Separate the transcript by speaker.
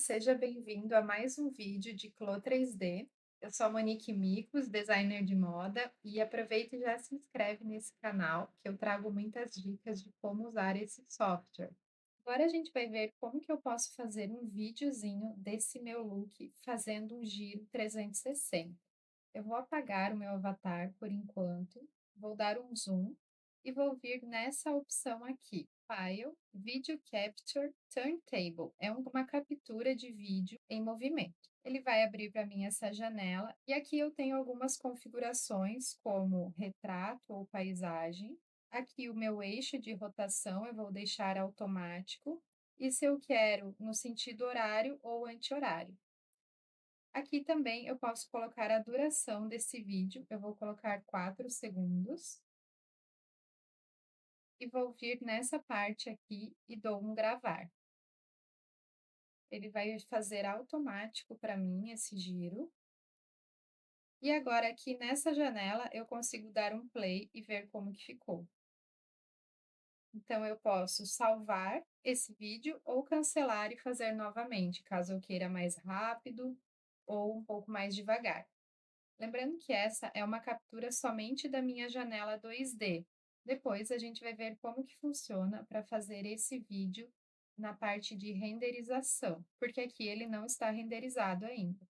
Speaker 1: seja bem-vindo a mais um vídeo de Clô 3D. Eu sou a Monique Micos, designer de moda, e aproveita e já se inscreve nesse canal, que eu trago muitas dicas de como usar esse software. Agora a gente vai ver como que eu posso fazer um videozinho desse meu look fazendo um giro 360. Eu vou apagar o meu avatar por enquanto, vou dar um zoom e vou vir nessa opção aqui, File, Video Capture Turntable. É uma captura de vídeo em movimento. Ele vai abrir para mim essa janela e aqui eu tenho algumas configurações como retrato ou paisagem. Aqui o meu eixo de rotação eu vou deixar automático e se eu quero no sentido horário ou anti-horário. Aqui também eu posso colocar a duração desse vídeo, eu vou colocar 4 segundos e vou vir nessa parte aqui e dou um gravar. Ele vai fazer automático para mim esse giro. E agora aqui nessa janela eu consigo dar um play e ver como que ficou. Então eu posso salvar esse vídeo ou cancelar e fazer novamente, caso eu queira mais rápido ou um pouco mais devagar. Lembrando que essa é uma captura somente da minha janela 2D. Depois a gente vai ver como que funciona para fazer esse vídeo na parte de renderização, porque aqui ele não está renderizado ainda.